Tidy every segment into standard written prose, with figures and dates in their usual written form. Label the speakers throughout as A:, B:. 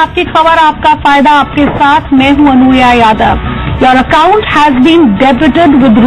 A: आपकी खबर, आपका फायदा, आपके साथ मैं हूं Anuya Yadav. Your account has been debited with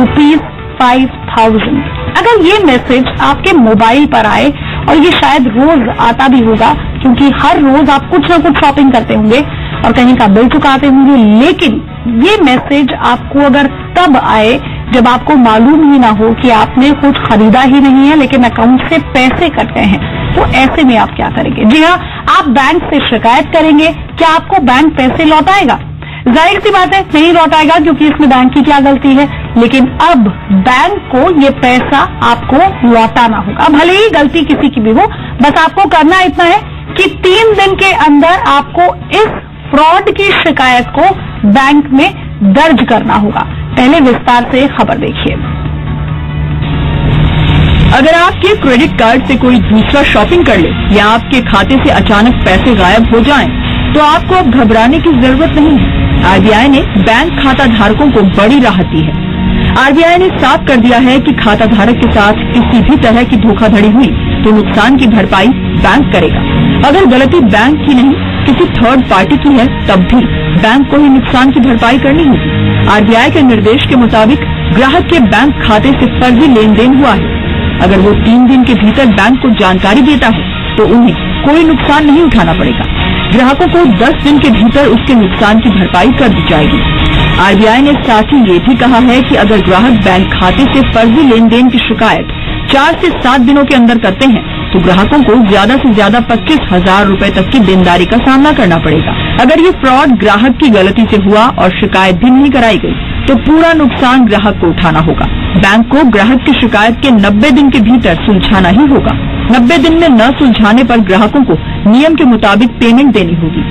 A: ₹5,000। अगर ये मैसेज आपके मोबाइल पर आए, और ये शायद रोज आता भी होगा क्योंकि हर रोज आप कुछ ना कुछ शॉपिंग करते होंगे और कहीं का बिल चुकाते होंगे, लेकिन ये मैसेज आपको अगर तब आए जब आपको मालूम ही ना हो कि आपने कुछ खरीदा ही नहीं है लेकिन अकाउंट से पैसे कट गए हैं, तो ऐसे में आप क्या करेंगे? जी हाँ, आप बैंक से शिकायत करेंगे। क्या आपको बैंक पैसे लौटाएगा? जाहिर सी बात है नहीं लौटाएगा, क्योंकि इसमें बैंक की क्या गलती है। लेकिन अब बैंक को ये पैसा आपको लौटाना होगा, भले ही गलती किसी की भी हो। बस आपको करना इतना है कि 3 दिन के अंदर आपको इस फ्रॉड की शिकायत को बैंक में दर्ज करना होगा। पहले विस्तार से खबर देखिए।
B: अगर आपके क्रेडिट कार्ड से कोई दूसरा शॉपिंग कर ले या आपके खाते से अचानक पैसे गायब हो जाएं, तो आपको अब घबराने की जरूरत नहीं है। आरबीआई ने बैंक खाता धारकों को बड़ी राहत दी है। आरबीआई ने साफ कर दिया है कि खाता धारक के साथ किसी भी तरह की धोखाधड़ी हुई तो नुकसान की भरपाई बैंक करेगा। अगर गलती बैंक की नहीं किसी थर्ड पार्टी की है, तब भी बैंक को ही नुकसान की भरपाई करनी होगी। आरबीआई के निर्देश के मुताबिक ग्राहक के बैंक खाते से फर्जी लेन देन हुआ है। अगर वो 3 दिन के भीतर बैंक को जानकारी देता है तो उन्हें कोई नुकसान नहीं उठाना पड़ेगा। ग्राहकों को 10 दिन के भीतर उसके नुकसान की भरपाई कर दी जाएगी। आरबीआई ने साथ ही ये भी कहा है कि अगर ग्राहक बैंक खाते से फर्जी लेन देन की शिकायत 4 से 7 दिनों के अंदर करते हैं तो ग्राहकों को ज्यादा से ज्यादा 25,000 रुपए तक की देनदारी का सामना करना पड़ेगा। अगर ये फ्रॉड ग्राहक की गलती से हुआ और शिकायत भी नहीं कराई गई तो पूरा नुकसान ग्राहक को उठाना होगा। बैंक को ग्राहक की शिकायत के 90 दिन के भीतर सुलझाना ही होगा। 90 दिन में न सुलझाने पर ग्राहकों को नियम के मुताबिक पेमेंट देनी होगी।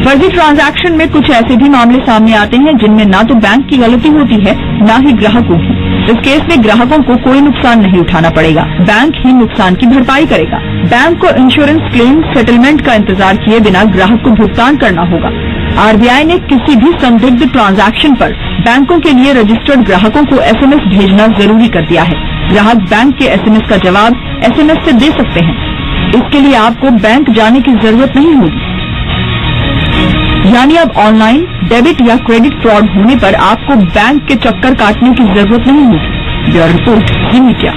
B: फर्जी ट्रांजैक्शन में कुछ ऐसे भी मामले सामने आते हैं जिनमें ना तो बैंक की गलती होती है ना ही ग्राहकों की। इस केस में ग्राहकों को कोई नुकसान नहीं उठाना पड़ेगा, बैंक ही नुकसान की भरपाई करेगा। बैंक को इंश्योरेंस क्लेम सेटलमेंट का इंतजार किए बिना ग्राहक को भुगतान करना होगा। आरबीआई ने किसी भी संदिग्ध ट्रांजैक्शन पर बैंकों के लिए रजिस्टर्ड ग्राहकों को एसएमएस भेजना जरूरी कर दिया है। ग्राहक बैंक के एसएमएस का जवाब एसएमएस से दे सकते हैं। इसके लिए आपको बैंक जाने की जरूरत नहीं होगी। यानी अब ऑनलाइन डेबिट या क्रेडिट फ्रॉड होने पर आपको बैंक के चक्कर काटने की जरूरत नहीं होगी। ब्यूरो रिपोर्ट, जी मीडिया।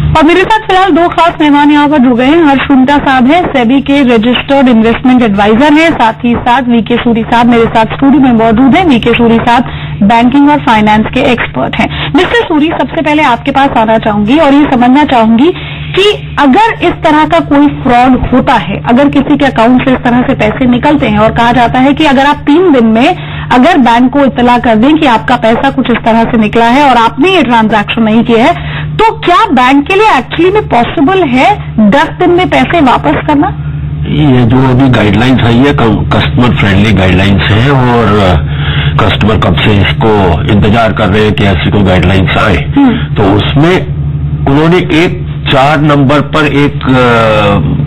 A: और मेरे साथ फिलहाल 2 खास मेहमान यहाँ पर जुड़ गए हैं। हर्ष रुंगटा साहब हैं, सेबी के रजिस्टर्ड इन्वेस्टमेंट एडवाइजर हैं, साथ ही साथ वीके सूरी साहब मेरे साथ स्टूडियो में मौजूद हैं। वीके सूरी साहब बैंकिंग और फाइनेंस के एक्सपर्ट हैं। मिस्टर सूरी, सबसे पहले आपके पास आना चाहूंगी और ये समझना चाहूंगी कि अगर इस तरह का कोई फ्रॉड होता है, अगर किसी के अकाउंट से इस तरह से पैसे निकलते हैं और कहा जाता है कि अगर आप 3 दिन में अगर बैंक को इत्तला कर दें कि आपका पैसा कुछ इस तरह से निकला है और आपने ये ट्रांजैक्शन नहीं किया है, तो क्या बैंक के लिए एक्चुअली में पॉसिबल है 10 दिन में पैसे वापस करना?
C: ये जो अभी गाइडलाइंस आई है कस्टमर फ्रेंडली गाइडलाइंस है और कस्टमर कब से इसको इंतजार कर रहे हैं कि ऐसी कोई गाइडलाइंस आए, तो उसमें उन्होंने 4 नंबर पर एक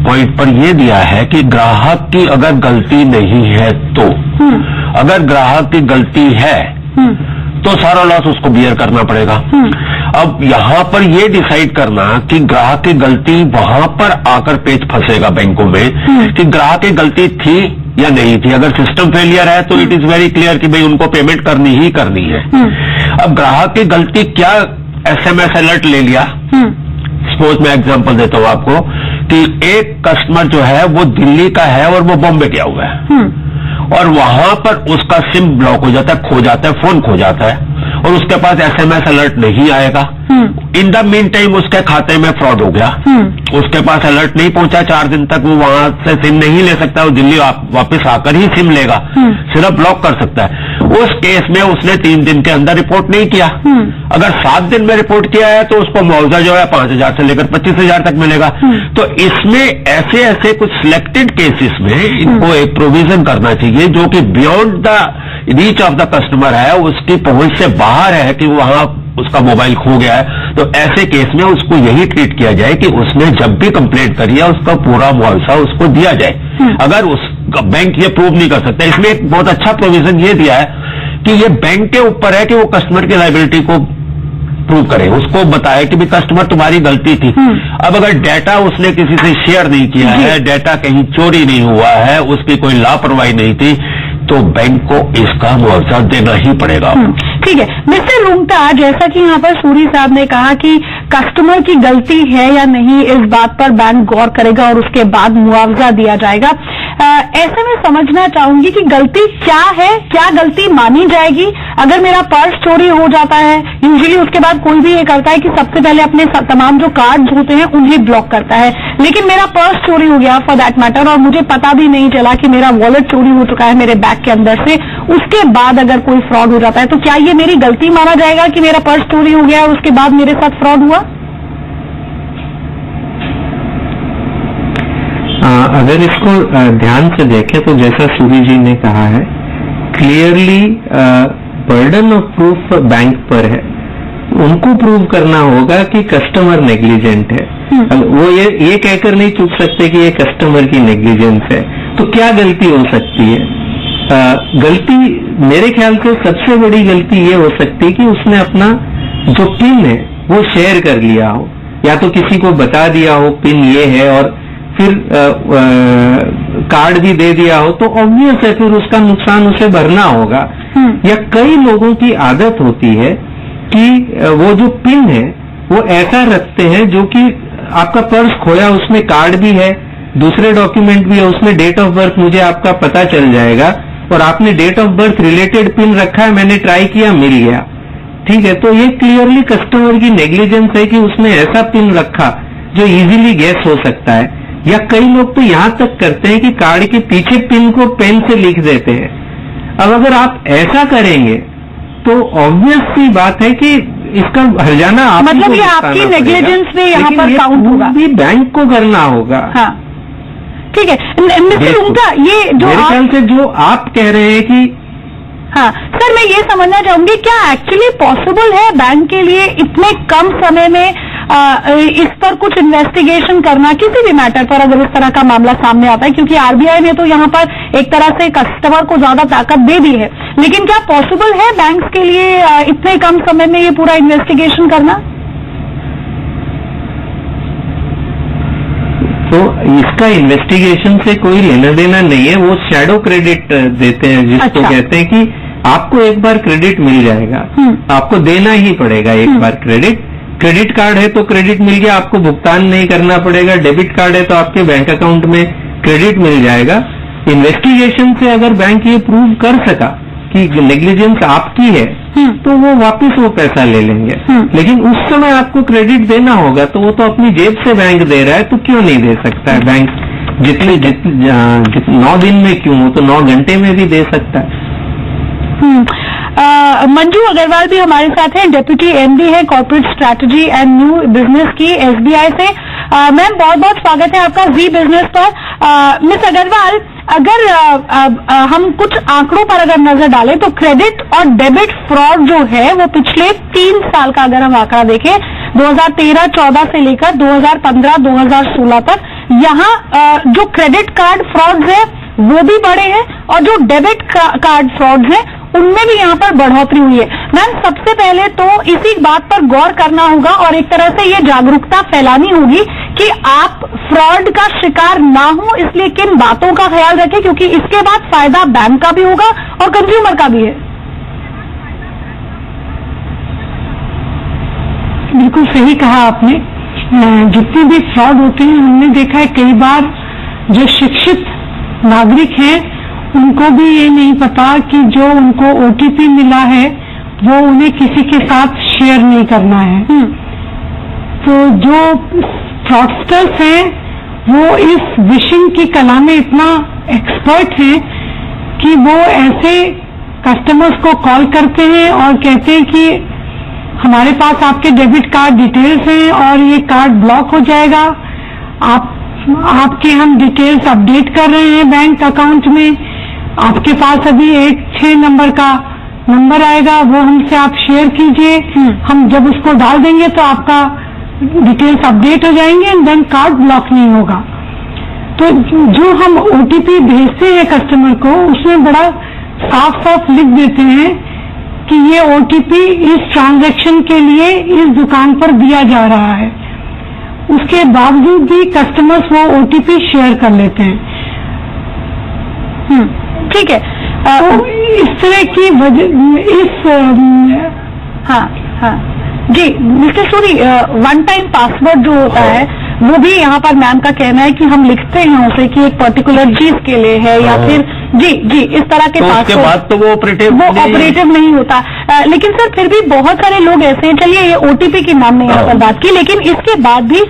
C: पॉइंट पर यह दिया है कि ग्राहक की अगर गलती नहीं है तो अगर ग्राहक की गलती है तो सारा लॉस उसको बियर करना पड़ेगा। अब यहाँ पर ये डिसाइड करना कि ग्राहक की गलती वहां पर आकर पेच फंसेगा बैंकों में कि ग्राहक की गलती थी या नहीं थी। अगर सिस्टम फेलियर है तो इट इज वेरी क्लियर कि भाई उनको पेमेंट करनी ही करनी है। अब ग्राहक की गलती क्या, एसएमएस अलर्ट ले लिया। सपोज मैं एग्जांपल देता हूं आपको कि एक कस्टमर जो है वो दिल्ली का है और वो बॉम्बे गया हुआ है और वहां पर उसका सिम ब्लॉक हो जाता है, खो जाता है, फोन खो जाता है और उसके पास एसएमएस अलर्ट नहीं आएगा। इन द मीन टाइम उसके खाते में फ्रॉड हो गया, उसके पास अलर्ट नहीं पहुंचा, 4 दिन तक वो वहां से सिम नहीं ले सकता, वो दिल्ली वापस आकर ही सिम लेगा, सिर्फ ब्लॉक कर सकता है। उस केस में उसने 3 दिन के अंदर रिपोर्ट नहीं किया। अगर 7 दिन में रिपोर्ट किया है तो उसको मुआवजा जो है 5,000 से लेकर 25,000 तक मिलेगा। तो इसमें ऐसे ऐसे कुछ सिलेक्टेड केसेस में इनको एक प्रोविजन करना चाहिए जो कि beyond the reach of the customer है, उसकी पहुंच से बाहर है कि वहां उसका मोबाइल खो गया है। तो ऐसे केस में उसको यही ट्रीट किया जाए कि उसने जब भी कंप्लेंट करी है उसका पूरा मुआवजा उसको दिया जाए। अगर उस बैंक ये प्रूव नहीं कर सकता, इसमें एक बहुत अच्छा प्रोविजन ये दिया है कि ये बैंक के ऊपर है कि वो कस्टमर की लायबिलिटी को प्रूव करे, उसको बताए कि भी कस्टमर तुम्हारी गलती थी। अब अगर डेटा उसने किसी से शेयर नहीं किया है, डेटा कहीं चोरी नहीं हुआ है, उसकी कोई लापरवाही नहीं थी, तो बैंक को इसका मुआवजा देना ही पड़ेगा।
A: ठीक है मिस्टर रुंगटा, जैसा कि यहाँ पर सूरी साहब ने कहा कि कस्टमर की गलती है या नहीं इस बात पर बैंक गौर करेगा और उसके बाद मुआवजा दिया जाएगा। ऐसे में समझना चाहूंगी कि गलती क्या है, क्या गलती मानी जाएगी। अगर मेरा पर्स चोरी हो जाता है, यूजुअली उसके बाद कोई भी ये करता है कि सबसे पहले अपने तमाम जो कार्ड्स होते हैं उन्हें ब्लॉक करता है, लेकिन मेरा पर्स चोरी हो गया फॉर दैट मैटर और मुझे पता भी नहीं चला कि मेरा वॉलेट चोरी हो चुका है मेरे बैग के अंदर से, उसके बाद अगर कोई फ्रॉड हो जाता है तो क्या ये मेरी गलती माना जाएगा कि मेरा पर्स चोरी हो गया और उसके बाद मेरे साथ फ्रॉड हुआ?
D: अगर इसको ध्यान से देखें तो जैसा सूरी जी ने कहा है, clearly burden of proof bank पर है, उनको प्रूव करना होगा कि कस्टमर नेग्लिजेंट है। वो ये कहकर नहीं चूक सकते कि ये कस्टमर की नेग्लिजेंस है। तो क्या गलती हो सकती है? गलती मेरे ख्याल से सबसे बड़ी गलती ये हो सकती है कि उसने अपना जो पिन है वो शेयर कर लिया हो, या तो किसी को बता दिया हो पिन ये है और फिर कार्ड भी दे दिया हो, तो ऑब्वियस है फिर उसका नुकसान उसे भरना होगा। या कई लोगों की आदत होती है कि वो जो पिन है वो ऐसा रखते हैं जो कि आपका पर्स खोया, उसमें कार्ड भी है, दूसरे डॉक्यूमेंट भी है, उसमें डेट ऑफ बर्थ मुझे आपका पता चल जाएगा और आपने date of birth related pin रखा है, मैंने ट्राई किया मिल गया। ठीक है, तो ये क्लियरली कस्टमर की नेग्लिजेंस है कि उसने ऐसा पिन रखा जो इजीली गेस हो सकता है। या कई लोग तो यहां तक करते हैं कि कार्ड के पीछे पिन को पेन से लिख देते हैं। अब अगर आप ऐसा करेंगे तो ऑब्वियस सी बात है कि इसका हर्जाना आप
A: मतलब ये आपकी नेग्लिजेंस में यहाँ पर काउंट होगा,
D: भी बैंक को करना होगा।
A: हाँ ठीक है मिस्टर रुंगटा, ये जो
D: मेरे ख्याल से जो आप कह रहे हैं कि
A: हाँ सर, मैं ये समझना चाहूंगी क्या एक्चुअली पॉसिबल है बैंक के लिए इतने कम समय में इस पर कुछ इन्वेस्टिगेशन करना, किसी भी मैटर पर अगर इस तरह का मामला सामने आता है, क्योंकि आरबीआई ने तो यहाँ पर एक तरह से कस्टमर को ज्यादा ताकत दे दी है, लेकिन क्या पॉसिबल है बैंक्स के लिए इतने कम समय में ये पूरा इन्वेस्टिगेशन करना?
D: तो इसका इन्वेस्टिगेशन से कोई लेना देना नहीं है, वो शैडो क्रेडिट देते हैं जिसको कहते हैं कि आपको एक बार क्रेडिट मिल जाएगा, आपको देना ही पड़ेगा एक बार क्रेडिट। क्रेडिट कार्ड है तो क्रेडिट मिल गया, आपको भुगतान नहीं करना पड़ेगा। डेबिट कार्ड है तो आपके बैंक अकाउंट में क्रेडिट मिल जाएगा। इन्वेस्टिगेशन से अगर बैंक ये प्रूव कर सका कि नेग्लिजेंस आपकी है तो वो वापस वो पैसा ले लेंगे, लेकिन उस समय आपको क्रेडिट देना होगा, तो वो तो अपनी जेब से बैंक दे रहा है, तो क्यों नहीं दे सकता है बैंक? जितने 9 दिन में क्यों, वो तो 9 घंटे में भी दे सकता है।
A: मंजू अग्रवाल भी हमारे साथ हैं, डेप्यूटी एमडी है corporate strategy and new business की एसबीआई से। मैम बहुत बहुत स्वागत है आपका जी बिजनेस पर। मिस अग्रवाल, अगर हम कुछ आंकड़ों पर अगर नजर डालें तो क्रेडिट और डेबिट फ्रॉड जो है वो पिछले 3 साल का अगर हम आंकड़ा देखें 2013-14 से लेकर 2015-2016 तक, यहाँ जो क्रेडिट कार्ड फ्रॉड है वो भी बढ़े हैं और जो डेबिट कार्ड फ्रॉड है उनमें भी यहाँ पर बढ़ोतरी हुई है। मैम सबसे पहले तो इसी बात पर गौर करना होगा और एक तरह से ये जागरूकता फैलानी होगी कि आप फ्रॉड का शिकार ना हो, इसलिए किन बातों का ख्याल रखें, क्योंकि इसके बाद फायदा बैंक का भी होगा और कंज्यूमर का भी है।
E: बिल्कुल सही कहा आपने। जितने भी फ्रॉड होते हैं हमने देखा है कई बार जो शिक्षित नागरिक हैं उनको भी ये नहीं पता कि जो उनको ओटीपी मिला है वो उन्हें किसी के साथ शेयर नहीं करना है। तो जो फ्रॉडस्टर्स हैं वो इस विशिंग की कला में इतना एक्सपर्ट हैं कि वो ऐसे कस्टमर्स को कॉल करते हैं और कहते हैं कि हमारे पास आपके डेबिट कार्ड डिटेल्स हैं और ये कार्ड ब्लॉक हो जाएगा, आपके हम डिटेल्स अपडेट कर रहे हैं बैंक अकाउंट में, आपके पास अभी एक 6 नंबर का नंबर आएगा, वो हमसे आप शेयर कीजिए, हम जब उसको डाल देंगे तो आपका डिटेल्स अपडेट हो जाएंगे एंड देन कार्ड ब्लॉक नहीं होगा। तो जो हम ओटीपी भेजते हैं कस्टमर को उसमें बड़ा साफ साफ लिख देते हैं कि ये ओटीपी इस ट्रांजैक्शन के लिए इस दुकान पर दिया जा रहा है, उसके बावजूद भी कस्टमर्स वो ओटीपी शेयर कर लेते हैं।
A: ठीक है।
E: तो इस तरह की वजह
A: हाँ जी mister Suri, one time password जो होता है वो भी यहाँ पर मैम का कहना है कि हम लिखते हैं उसे कि एक पर्टिकुलर चीज के लिए है या फिर जी इस तरह के
C: तो उसके बाद तो वो ऑपरेटिव
A: नहीं होता। लेकिन सर फिर भी बहुत सारे लोग ऐसे हैं, चलिए ये ओटीपी की मैम ने यहाँ पर बात की, लेकिन इसके बाद भी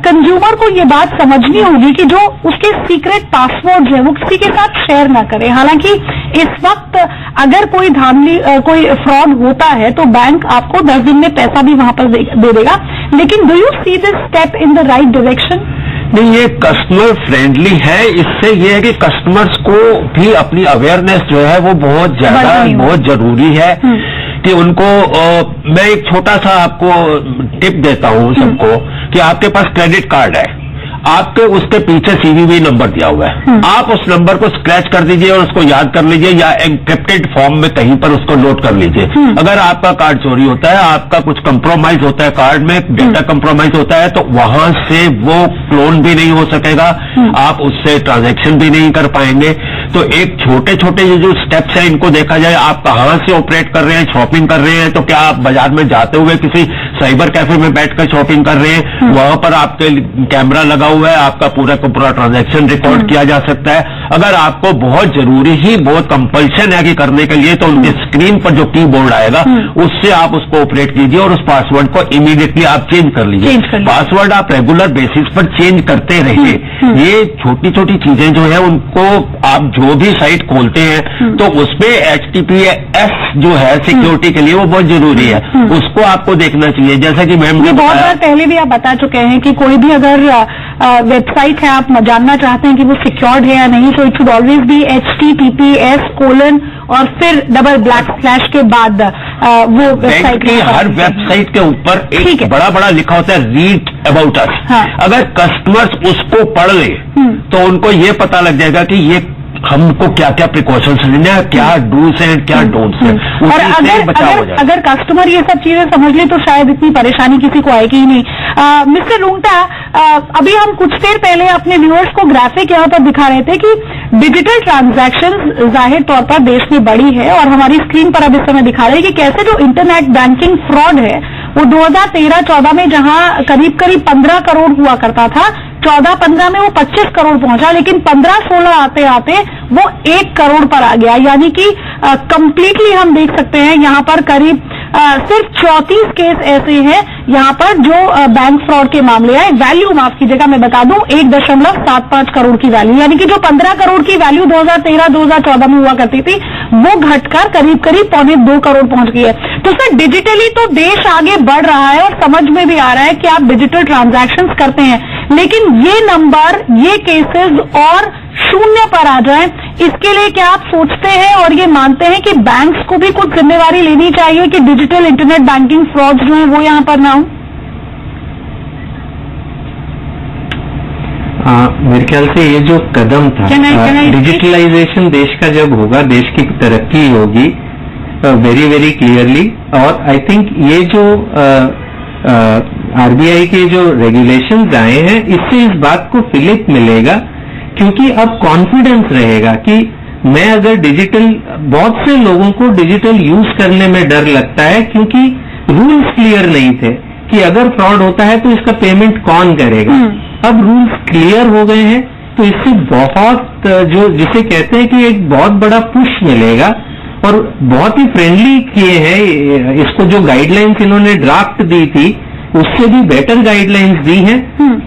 A: कंज्यूमर को ये बात समझनी होगी कि जो उसके सीक्रेट पासवर्ड है वो किसी के साथ शेयर ना करे। हालांकि इस वक्त अगर कोई धांधली कोई फ्रॉड होता है तो बैंक आपको 10 दिन में पैसा भी वहां पर दे देगा, लेकिन do you see this step in the right direction?
C: नहीं, ये कस्टमर फ्रेंडली है। इससे ये है कि कस्टमर्स को भी अपनी अवेयरनेस जो है वो बहुत ज्यादा बहुत जरूरी है कि उनको मैं एक छोटा सा आपको टिप देता हूँ सबको कि आपके पास क्रेडिट कार्ड है, आपके उसके पीछे सीवीवी नंबर दिया हुआ है, आप उस नंबर को स्क्रैच कर दीजिए और उसको याद कर लीजिए या एन्क्रिप्टेड फॉर्म में कहीं पर उसको नोट कर लीजिए। अगर आपका कार्ड चोरी होता है, आपका कुछ कंप्रोमाइज होता है, कार्ड में डेटा कंप्रोमाइज होता है, तो वहां से वो क्लोन भी नहीं हो सकेगा, आप उससे ट्रांजैक्शन भी नहीं कर पाएंगे। तो एक छोटे छोटे ये जो स्टेप्स हैं इनको देखा जाए, आप कहां से ऑपरेट कर रहे हैं, शॉपिंग कर रहे हैं, तो क्या आप बाजार में जाते हुए किसी साइबर कैफे में बैठकर शॉपिंग कर रहे हैं, वहां पर आपके कैमरा लगा हुआ है, आपका पूरा का पूरा ट्रांजैक्शन रिकॉर्ड किया जा सकता है। अगर आपको बहुत जरूरी ही बहुत कंपल्शन है कि करने के लिए, तो उनके स्क्रीन पर जो कीबोर्ड आएगा उससे आप उसको ऑपरेट कीजिए और उस पासवर्ड को इमीडिएटली आप चेंज कर लीजिए। पासवर्ड आप रेगुलर बेसिस पर चेंज करते रहिए। ये छोटी छोटी चीजें जो है उनको आप जो भी साइट खोलते हैं तो उसमें HTTPS जो है सिक्योरिटी के लिए वो बहुत जरूरी है, उसको आपको देखना चाहिए। जैसा कि मैम ने
A: बहुत बार पहले भी आप बता चुके हैं कि कोई भी अगर वेबसाइट है आप जानना चाहते हैं कि वो सिक्योर्ड है या नहीं, तो it should always be HTTPS: और फिर // के बाद वो वेबसाइट
C: की हर वेबसाइट के ऊपर एक बड़ा लिखा होता है रीड अबाउट अस। अगर कस्टमर्स उसको पढ़ ले तो उनको ये पता लग जाएगा कि ये हमको क्या क्या प्रिकॉशंस लेने हैं, क्या डूज हैं, क्या डोंट्स हैं,
A: और अगर कस्टमर ये सब चीजें समझ ले तो शायद इतनी परेशानी किसी को आएगी ही नहीं। मिस्टर रूंगटा, अभी हम कुछ देर पहले अपने व्यूअर्स को ग्राफिक यहाँ पर दिखा रहे थे कि डिजिटल ट्रांजैक्शन जाहिर तौर पर देश में बढ़ी है, और हमारी स्क्रीन पर अब इस समय दिखा रहे हैं कि कैसे जो इंटरनेट बैंकिंग फ्रॉड है वो 2013-14 में जहां करीब 15 करोड़ हुआ करता था, 14-15 में वो 25 करोड़ पहुंचा, लेकिन 15-16 आते आते वो 1 करोड़ पर आ गया। यानी कि कंप्लीटली हम देख सकते हैं यहाँ पर करीब सिर्फ 34 केस ऐसे हैं यहाँ पर जो बैंक फ्रॉड के मामले आए। वैल्यू माफ कीजिएगा मैं बता दूं 1.75 करोड़ की वैल्यू, यानी कि जो 15 करोड़ की वैल्यू 2013-2014 में हुआ करती थी वो घटकर करीब 2.25 करोड़ पहुंच गई है। तो सर डिजिटली तो देश आगे बढ़ रहा है और समझ में भी आ रहा है कि आप डिजिटल ट्रांजैक्शंस करते हैं, लेकिन ये नंबर, ये केसेस और शून्य पर आ जाए, इसके लिए क्या आप सोचते हैं और ये मानते हैं कि बैंक्स को भी कुछ जिम्मेवारी लेनी चाहिए कि डिजिटल इंटरनेट बैंकिंग फ्रॉड्स जो है वो यहाँ पर ना हो?
D: मेरे ख्याल से ये जो कदम था, डिजिटलाइजेशन देश का जब होगा, देश की तरक्की होगी वेरी वेरी क्लियरली। और आई थिंक ये जो RBI के जो रेगुलेशंस आए हैं इससे इस बात को फिलिप मिलेगा, क्योंकि अब कॉन्फिडेंस रहेगा कि मैं अगर डिजिटल, बहुत से लोगों को डिजिटल यूज करने में डर लगता है क्योंकि रूल्स क्लियर नहीं थे कि अगर फ्रॉड होता है तो इसका पेमेंट कौन करेगा। अब रूल्स क्लियर हो गए हैं तो इससे बहुत जो जिसे कहते हैं कि एक बहुत बड़ा पुश मिलेगा, और बहुत ही फ्रेंडली किए हैं इसको। जो गाइडलाइंस इन्होंने ड्राफ्ट दी थी उससे भी बेटर गाइडलाइंस दी हैं।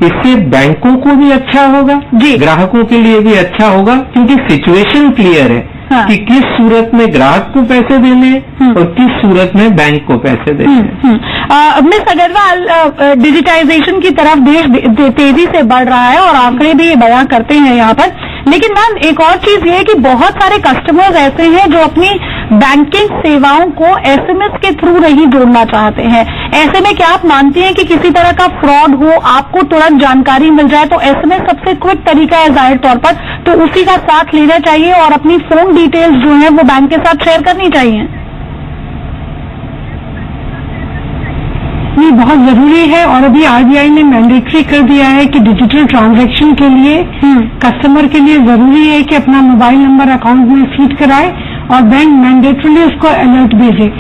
D: इससे बैंकों को भी अच्छा होगा, ग्राहकों के लिए भी अच्छा होगा, क्योंकि सिचुएशन क्लियर है कि किस सूरत में ग्राहक को पैसे देने और किस सूरत में बैंक को पैसे देने।
A: मिस अग्रवाल, डिजिटाइजेशन की तरफ देश तेजी से बढ़ रहा है और आंकड़े भी ये बयां करते हैं यहाँ पर, लेकिन मैम एक और चीज ये है कि बहुत सारे कस्टमर्स ऐसे हैं जो अपनी बैंकिंग सेवाओं को SMS के थ्रू नहीं जोड़ना चाहते हैं। ऐसे में क्या आप मानती हैं कि किसी तरह का फ्रॉड हो, आपको तुरंत जानकारी मिल जाए तो SMS सबसे क्विक तरीका है जाहिर तौर पर, तो उसी का साथ लेना चाहिए और अपनी फोन डिटेल्स जो है वो बैंक के साथ शेयर करनी चाहिए?
E: ये बहुत जरूरी है और अभी आरबीआई ने मैंडेटरी कर दिया है कि डिजिटल ट्रांजैक्शन के लिए कस्टमर के लिए जरूरी है कि अपना मोबाइल नंबर अकाउंट में फीड कराए और बैंक मैंडेटरीली उसको अलर्ट भेजे।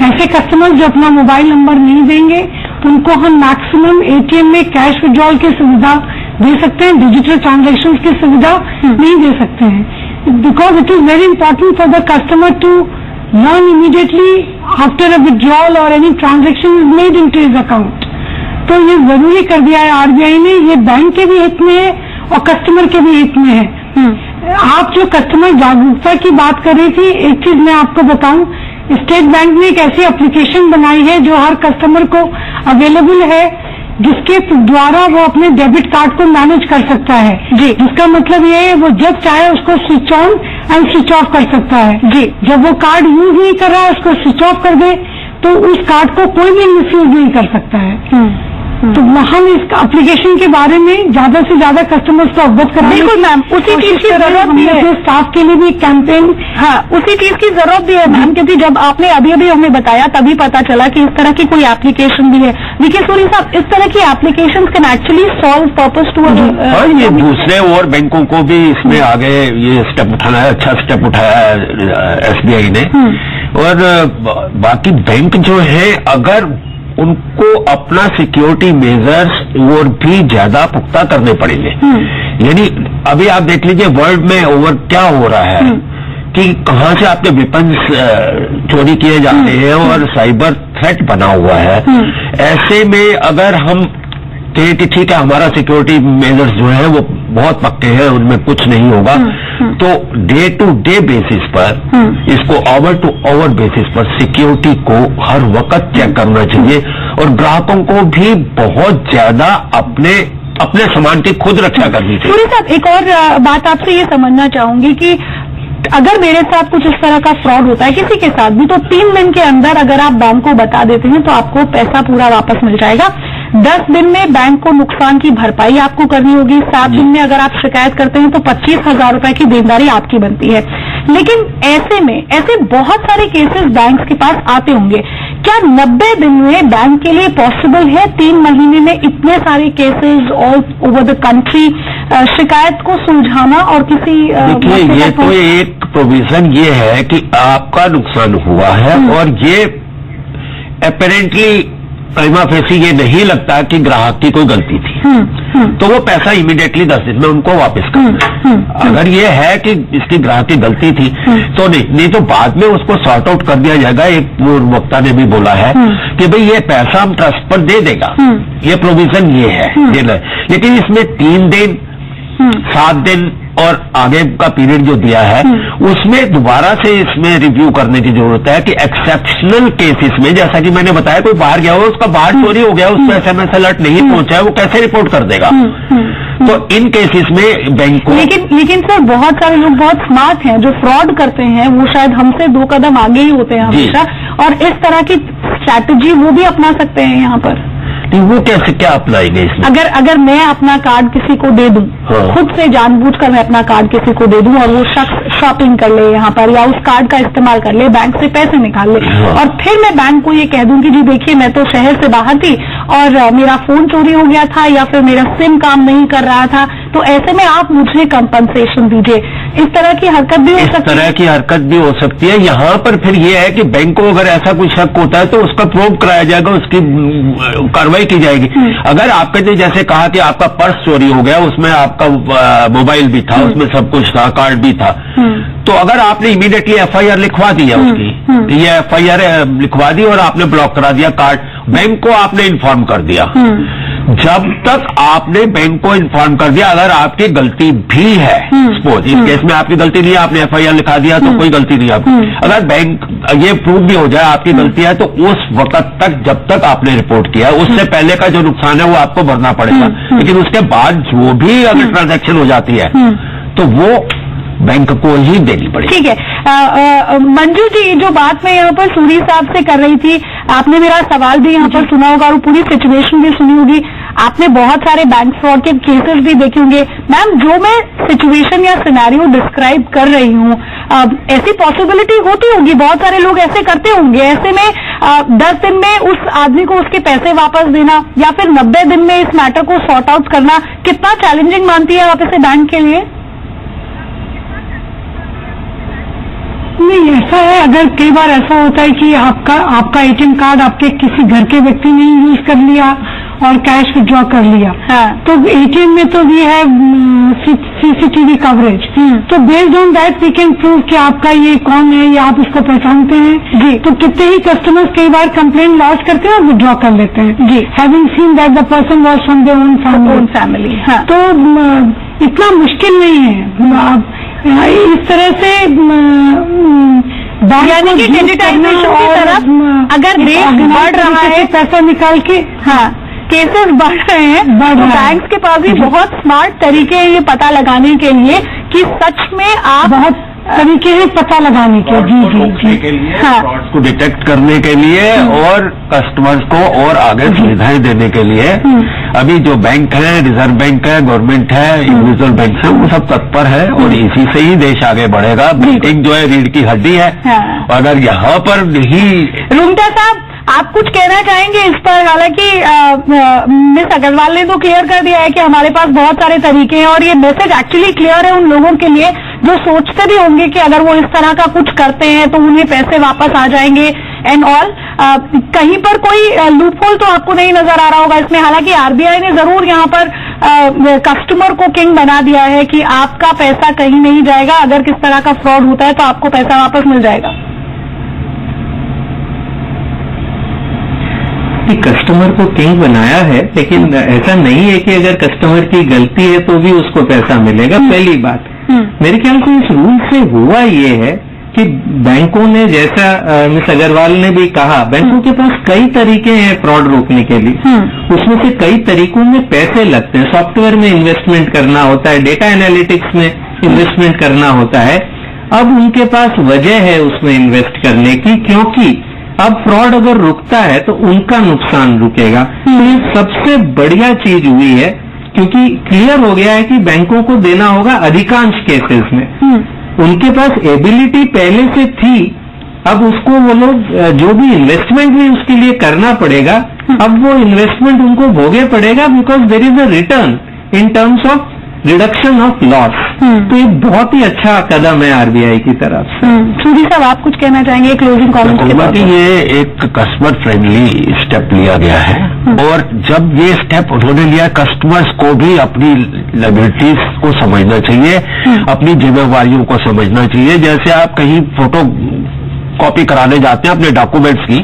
E: ऐसे कस्टमर जो अपना मोबाइल नंबर नहीं देंगे उनको हम मैक्सिमम एटीएम में कैश विड्रॉल की सुविधा दे सकते हैं, डिजिटल ट्रांजैक्शन की सुविधा नहीं दे सकते हैं, because it is very important for the customer to learn immediately after a withdrawal or any transaction is made into his account। तो ये जरूरी कर दिया है आरबीआई ने, ये बैंक के भी हित में है और कस्टमर के भी हित में है। आप जो कस्टमर जागरूकता की बात कर रही थी, एक चीज मैं आपको बताऊं, स्टेट बैंक ने एक ऐसी एप्लीकेशन बनाई है जो हर कस्टमर को अवेलेबल है, जिसके द्वारा वो अपने डेबिट कार्ड को मैनेज कर सकता है जी। जिसका मतलब ये है वो जब चाहे उसको switch on and switch off कर सकता है जी। जब वो कार्ड यूज नहीं कर रहा है उसको स्विच ऑफ कर दे तो उस कार्ड को कोई भी मिसयूज नहीं कर सकता है। तो हम इस एप्लीकेशन के बारे में ज्यादा से ज्यादा कस्टमर्स को अवगत करने
A: बिल्कुल मैम, उसी चीज की जरूरत भी है,
E: स्टाफ के लिए भी कैंपेन,
A: हाँ उसी चीज की जरूरत भी है मैम, क्योंकि जब आपने अभी अभी हमें बताया तभी पता चला कि इस तरह की कोई एप्लीकेशन भी है। विकी सूरी साहब, इस तरह की application can actually solve purpose to
C: ये दूसरे और बैंकों को भी इसमें आगे ये स्टेप उठाना है, अच्छा स्टेप उठाया है एसबीआई ने। और बाकी बैंक जो है अगर उनको अपना सिक्योरिटी मेजर्स और भी ज्यादा पुख्ता करने पड़ेंगे। यानी अभी आप देख लीजिए वर्ल्ड में ओवर क्या हो रहा है कि कहां से आपके वेपन्स चोरी किए जाते हैं और साइबर थ्रेट बना हुआ है। ऐसे में अगर हम कहें कि ठीक है हमारा सिक्योरिटी मेजर्स जो है वो बहुत पक्के हैं, उनमें कुछ नहीं होगा, तो डे टू डे बेसिस पर इसको आवर टू आवर बेसिस पर सिक्योरिटी को हर वक्त चेक करना चाहिए और ग्राहकों को भी बहुत ज्यादा अपने सामान की खुद रक्षा करनी चाहिए।
A: सूरी साहब, एक और बात आपसे ये समझना चाहूंगी कि अगर मेरे साथ कुछ इस तरह का फ्रॉड होता है किसी के साथ भी, तो 3 दिन के अंदर अगर आप बैंक को बता देते हैं तो आपको पैसा पूरा वापस मिल जाएगा। 10 दिन में बैंक को नुकसान की भरपाई आपको करनी होगी। 7 दिन में अगर आप शिकायत करते हैं तो 25,000 रुपए की देनदारी आपकी बनती है। लेकिन ऐसे बहुत सारे केसेस बैंक के पास आते होंगे, क्या 90 दिन में बैंक के लिए पॉसिबल है 3 महीने में इतने सारे cases all over the country शिकायत को सुलझाना? और किसी
C: देखिए ये तो एक प्रोविजन ये है कि आपका नुकसान हुआ है और ये अपेरेंटली प्राइमा फेसी ये नहीं लगता कि ग्राहक की कोई गलती थी, तो वो पैसा इमीडिएटली 10 दिन में उनको वापस करना। अगर ये है कि इसकी ग्राहक की गलती थी तो नहीं तो बाद में उसको सॉर्ट आउट कर दिया जाएगा। एक वक्ता ने भी बोला है कि भाई ये पैसा हम ट्रस्ट पर दे देगा, ये प्रोविजन ये है। लेकिन इसमें 3 दिन 7 दिन और आगे का पीरियड जो दिया है उसमें दोबारा से इसमें रिव्यू करने की जरूरत है कि एक्सेप्शनल केसेस में, जैसा कि मैंने बताया, कोई बाहर गया हो, उसका बाहर चोरी हो गया, उसको SMS अलर्ट नहीं पहुंचा है, वो कैसे रिपोर्ट कर देगा? तो इन केसेस में बैंक को
A: लेकिन सर बहुत सारे लोग बहुत स्मार्ट हैं जो फ्रॉड करते हैं, वो शायद हमसे 2 कदम आगे ही होते हैं हमेशा, और इस तरह की स्ट्रैटेजी वो भी अपना सकते हैं यहाँ पर।
C: वो कैसे क्या अपनाएंगे इसमें?
A: अगर मैं अपना कार्ड किसी को दे दूं, खुद से जानबूझकर मैं अपना कार्ड किसी को दे दूं और वो शख्स शॉपिंग कर ले यहाँ पर या उस कार्ड का इस्तेमाल कर ले, बैंक से पैसे निकाल ले, और फिर मैं बैंक को ये कह दूं कि जी देखिए मैं तो शहर से बाहर थी और मेरा फोन चोरी हो गया था या फिर मेरा सिम काम नहीं कर रहा था, तो ऐसे में आप मुझे कंपनसेशन दीजिए। इस तरह की हरकत भी हो सकती है।
C: इस तरह की हरकत भी हो सकती है। यहाँ पर फिर ये है कि बैंक को अगर ऐसा कोई शक होता है तो उसका प्रूव कराया जाएगा, उसकी कार्रवाई की जाएगी। अगर आपने जैसे कहा कि आपका पर्स चोरी हो गया, उसमें आपका मोबाइल भी था, उसमें सब कुछ था, कार्ड भी था, तो अगर आपने इमीडिएटली FIR लिखवा दी है उसकी, ये FIR लिखवा दी और आपने ब्लॉक करा दिया कार्ड, बैंक को आपने इन्फॉर्म कर दिया। जब तक आपने बैंक को इन्फॉर्म कर दिया, अगर आपकी गलती भी है, सपोज इस केस में आपकी गलती नहीं है, आपने FIR लिखा दिया तो कोई गलती नहीं आपकी, अगर बैंक ये प्रूव भी हो जाए आपकी गलती है, तो उस वक्त तक जब तक आपने रिपोर्ट किया, उससे पहले का जो नुकसान है वो आपको भरना पड़ेगा। लेकिन उसके बाद जो भी अगर ट्रांजैक्शन हो जाती है तो वो बैंक को ही देनी पड़ेगी।
A: ठीक है। मंजू जी, जो बात मैं यहाँ पर सूरी साहब से कर रही थी, आपने मेरा सवाल भी यहाँ पर सुना होगा और पूरी सिचुएशन भी सुनी होगी। आपने बहुत सारे बैंक फ्रॉड के केसेस भी देखे होंगे। मैम, जो मैं सिचुएशन या सिनेरियो डिस्क्राइब कर रही हूँ, ऐसी पॉसिबिलिटी होती होगी, बहुत सारे लोग ऐसे करते होंगे। ऐसे में 10 दिन में उस आदमी को उसके पैसे वापस देना या फिर 90 दिन में इस मैटर को सॉर्ट आउट करना कितना चैलेंजिंग मानती है आप इसे बैंक के लिए?
E: नहीं, ऐसा है, अगर कई बार ऐसा होता है कि आपका एटीएम कार्ड आपके किसी घर के व्यक्ति ने यूज कर लिया और कैश विड्रॉ कर लिया,
A: हाँ।
E: तो एटीएम में तो वी है सीसीटीवी कवरेज, तो based on that we can prove कि आपका ये कौन है या आप इसको पहचानते हैं जी। तो कितने ही कस्टमर्स कई बार कंप्लेंट लॉन्च करते हैं और विड्रॉ कर लेते हैं जी, having seen that the person was from their own family. तो इतना मुश्किल नहीं है। इस तरह से
A: यानी कि डिजिटाइजेशन की तरफ अगर देश बढ़ रहा है,
E: पैसा निकाल के,
A: हाँ, केसेस बढ़ रहे हैं, तो बैंक्स के पास भी बहुत स्मार्ट तरीके हैं ये पता लगाने के लिए कि सच में आप
E: बहुत तरीके हैं पता लगाने के। जी
C: के लिए,
A: हाँ।
C: फ्रॉड्स को डिटेक्ट करने के लिए और कस्टमर्स को और आगे सुविधाएं देने के लिए अभी जो बैंक है, रिजर्व बैंक है, गवर्नमेंट है, इंडिविजुअल बैंक है, वो सब तत्पर है और इसी से ही देश आगे बढ़ेगा। बैंकिंग जो है रीढ़ की हड्डी है,
A: हाँ।
C: अगर यहाँ पर नहीं।
A: रुंगटा साहब, आप कुछ कहना चाहेंगे इस पर? हालांकि मिस अग्रवाल ने तो क्लियर कर दिया है कि हमारे पास बहुत सारे तरीके हैं और ये मैसेज एक्चुअली क्लियर है उन लोगों के लिए जो सोचते भी होंगे कि अगर वो इस तरह का कुछ करते हैं तो उन्हें पैसे वापस आ जाएंगे एंड ऑल। कहीं पर कोई लूप होल तो आपको नहीं नजर आ रहा होगा इसमें। हालांकि आरबीआई ने जरूर यहाँ पर कस्टमर को किंग बना दिया है कि आपका पैसा कहीं नहीं जाएगा, अगर किस तरह का फ्रॉड होता है तो आपको पैसा वापस मिल जाएगा।
D: कस्टमर को किंग बनाया है, लेकिन ऐसा नहीं है कि अगर कस्टमर की गलती है तो भी उसको पैसा मिलेगा। पहली बात, मेरे ख्याल से इस रूल से हुआ ये है कि बैंकों ने, जैसा मिस अग्रवाल ने भी कहा, बैंकों के पास कई तरीके हैं फ्रॉड रोकने के लिए। उसमें से कई तरीकों में पैसे लगते हैं। सॉफ्टवेयर में इन्वेस्टमेंट करना होता है, डेटा एनालिटिक्स में इन्वेस्टमेंट करना होता है। अब उनके पास वजह है उसमें इन्वेस्ट करने की, क्योंकि अब फ्रॉड अगर रुकता है तो उनका नुकसान रुकेगा। तो ये सबसे बढ़िया चीज हुई है, क्योंकि क्लियर हो गया है कि बैंकों को देना होगा अधिकांश केसेस में। उनके पास एबिलिटी पहले से थी, अब उसको वो लोग जो भी इन्वेस्टमेंट भी उसके लिए करना पड़ेगा, अब वो इन्वेस्टमेंट उनको भोगे पड़ेगा, because there is a return in terms of reduction of loss. तो ये बहुत ही अच्छा कदम है आरबीआई की तरफ से।
A: सूरी साहब, आप कुछ कहना चाहेंगे क्लोजिंग कमेंट्स के बाद?
C: ये एक कस्टमर फ्रेंडली स्टेप लिया गया है और जब ये स्टेप उन्होंने लिया, कस्टमर्स को भी अपनी लायबिलिटीज को समझना चाहिए, अपनी जिम्मेवारियों को समझना चाहिए। जैसे आप कहीं फोटो कॉपी कराने जाते हैं अपने डॉक्यूमेंट्स की,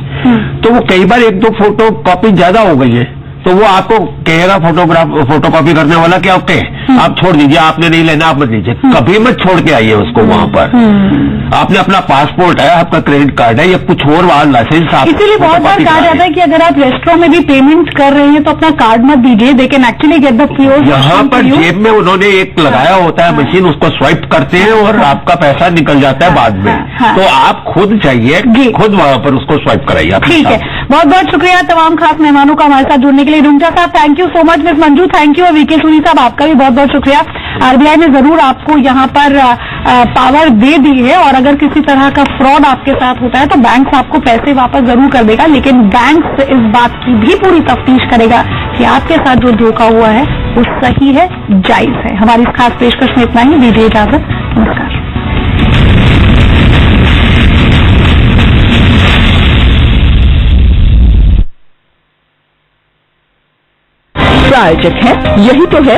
C: तो वो कई बार 1-2 फोटो कॉपी ज्यादा हो गई है तो वो आपको कहेगा फोटो कॉपी करने वाला कि ओके आप छोड़ दीजिए, आपने नहीं लेना आप मत लीजिए। कभी मत छोड़ के आइए उसको वहां पर। आपने अपना पासपोर्ट है, आपका क्रेडिट कार्ड है या कुछ और लाइसेंस,
A: इसीलिए बहुत बार कहा जाता है कि अगर आप रेस्टोरेंट में भी पेमेंट कर रहे हैं तो अपना कार्ड मत दीजिए, they can actually get the fuse.
C: यहाँ पर जेब में उन्होंने एक लगाया होता है मशीन, उसको स्वाइप करते हैं और आपका पैसा निकल जाता है बाद में। तो आप खुद चाहिए, खुद वहां पर उसको स्वाइप कराइए।
A: ठीक है, बहुत बहुत शुक्रिया तमाम खास मेहमानों का हमारे साथ जुड़ने के लिए। रुंगटा साहब, thank you so much. Miss Manju, thank you. और वीके सूरी साहब, आपका भी बहुत बहुत शुक्रिया। आरबीआई ने जरूर आपको यहाँ पर पावर दे दी है और अगर किसी तरह का फ्रॉड आपके साथ होता है तो बैंक आपको पैसे वापस जरूर कर देगा, लेकिन बैंक इस बात की भी पूरी तफ्तीश करेगा कि आपके साथ जो धोखा हुआ है वो सही है, जायज है। हमारी इस खास पेशकश में इतना ही। दीजिए इजाजत, नमस्कार।
B: प्रायोजक है, यही तो है